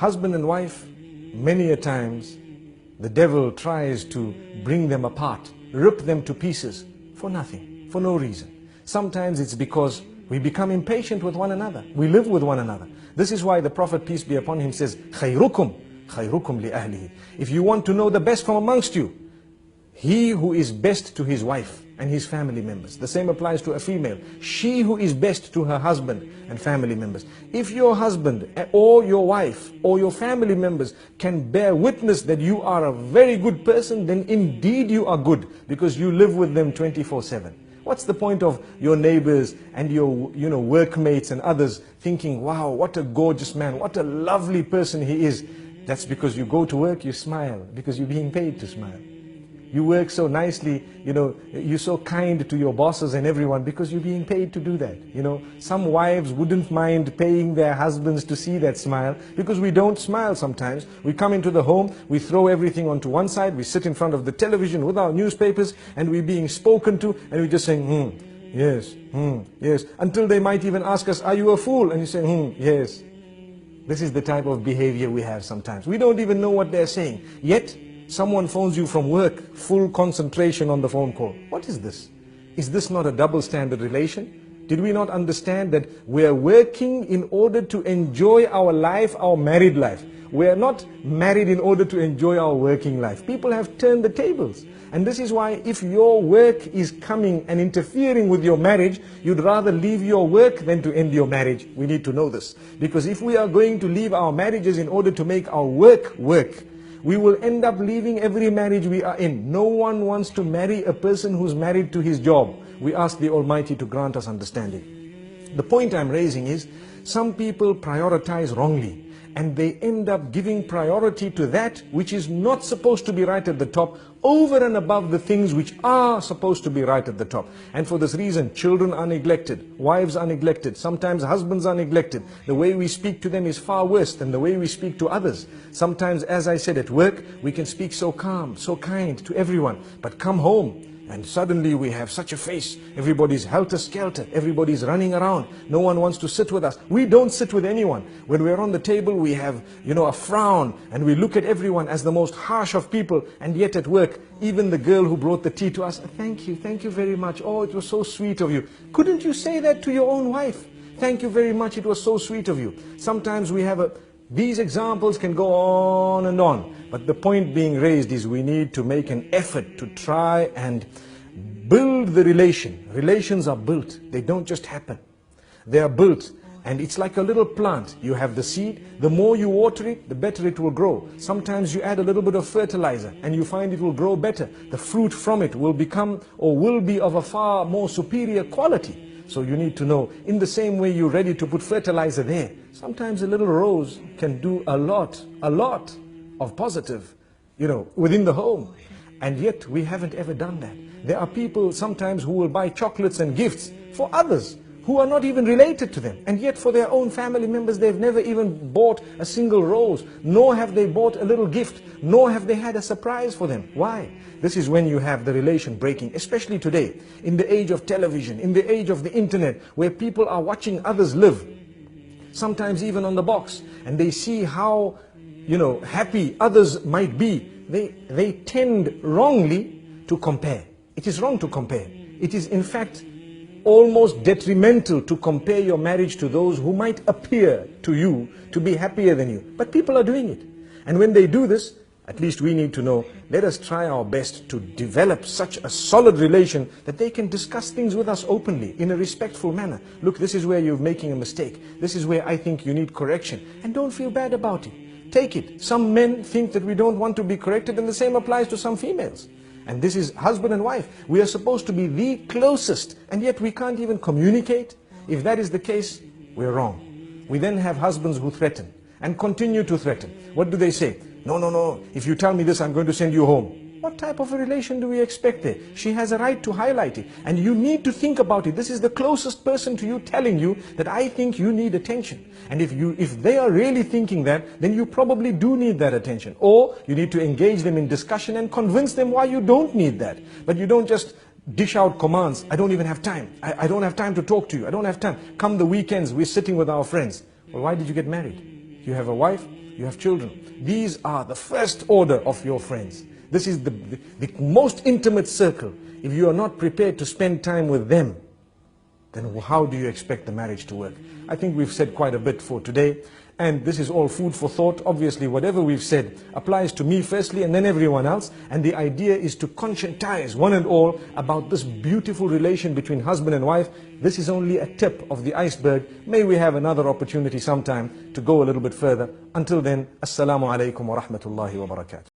Husband and wife, many a times, the devil tries to bring them apart, rip them to pieces for nothing, for no reason. Sometimes it's because we become impatient with one another. We live with one another. This is why the Prophet, peace be upon him, says, خَيْرُكُمْ خَيْرُكُمْ لِأَهْلِهِ. If you want to know the best from amongst you, he who is best to his wife and his family members. The same applies to a female. She who is best to her husband and family members. If your husband or your wife or your family members can bear witness that you are a very good person, then indeed you are good, because you live with them 24/7. What's the point of your neighbors and your workmates and others thinking, wow, what a gorgeous man, what a lovely person he is? That's because you go to work, you smile, because you're being paid to smile. You work so nicely, you're so kind to your bosses and everyone because you're being paid to do that. Some wives wouldn't mind paying their husbands to see that smile, because we don't smile sometimes. We come into the home, we throw everything onto one side, we sit in front of the television with our newspapers, and we're being spoken to, and we're just saying, yes, yes, until they might even ask us, are you a fool? And you say, yes. This is the type of behavior we have sometimes. We don't even know what they're saying. Yet, someone phones you from work, full concentration on the phone call. What is this? Is this not a double standard relation? Did we not understand that we are working in order to enjoy our life, our married life? We are not married in order to enjoy our working life. People have turned the tables. And this is why if your work is coming and interfering with your marriage, you'd rather leave your work than to end your marriage. We need to know this. Because if we are going to leave our marriages in order to make our work work, we will end up leaving every marriage we are in. No one wants to marry a person who's married to his job. We ask the Almighty to grant us understanding. The point I'm raising is, some people prioritize wrongly, and they end up giving priority to that which is not supposed to be right at the top, over and above the things which are supposed to be right at the top. And for this reason, children are neglected, wives are neglected, sometimes husbands are neglected. The way we speak to them is far worse than the way we speak to others. Sometimes, as I said, at work, we can speak so calm, so kind to everyone, but come home, and suddenly we have such a face. Everybody's helter-skelter. Everybody's running around. No one wants to sit with us. We don't sit with anyone. When we're on the table, we have, a frown. And we look at everyone as the most harsh of people. And yet at work, even the girl who brought the tea to us, thank you very much. Oh, it was so sweet of you. Couldn't you say that to your own wife? Thank you very much. It was so sweet of you. Sometimes we have these examples can go on and on. But the point being raised is we need to make an effort to try and build the relation. Relations are built. They don't just happen. They are built. And it's like a little plant. You have the seed. The more you water it, the better it will grow. Sometimes you add a little bit of fertilizer and you find it will grow better. The fruit from it will become or will be of a far more superior quality. So you need to know, in the same way you're ready to put fertilizer there, sometimes a little rose can do a lot of positive, within the home. And yet we haven't ever done that. There are people sometimes who will buy chocolates and gifts for others who are not even related to them. And yet for their own family members, they've never even bought a single rose, nor have they bought a little gift, nor have they had a surprise for them. Why? This is when you have the relation breaking, especially today, in the age of television, in the age of the internet, where people are watching others live, sometimes even on the box, and they see how, happy others might be. They tend wrongly to compare. It is wrong to compare. It is in fact almost detrimental to compare your marriage to those who might appear to you to be happier than you. But people are doing it. And when they do this, at least we need to know, let us try our best to develop such a solid relation that they can discuss things with us openly, in a respectful manner. Look, this is where you're making a mistake. This is where I think you need correction. And don't feel bad about it. Take it. Some men think that we don't want to be corrected, and the same applies to some females. And this is husband and wife. We are supposed to be the closest, and yet we can't even communicate. If that is the case, we're wrong. We then have husbands who threaten and continue to threaten. What do they say? No, if you tell me this, I'm going to send you home. What type of a relation do we expect there? She has a right to highlight it. And you need to think about it. This is the closest person to you telling you that I think you need attention. And if they are really thinking that, then you probably do need that attention. Or you need to engage them in discussion and convince them why you don't need that. But you don't just dish out commands. I don't even have time. I don't have time to talk to you. I don't have time. Come the weekends, we're sitting with our friends. Well, why did you get married? You have a wife, you have children. These are the first order of your friends. This is the most intimate circle. If you are not prepared to spend time with them, then how do you expect the marriage to work? I think we've said quite a bit for today, and this is all food for thought. Obviously, whatever we've said applies to me firstly and then everyone else, and the idea is to conscientize one and all about this beautiful relation between husband and wife. This is only a tip of the iceberg. May we have another opportunity sometime to go a little bit further. Until then, Assalamu alaikum wa rahmatullahi wa barakatuh.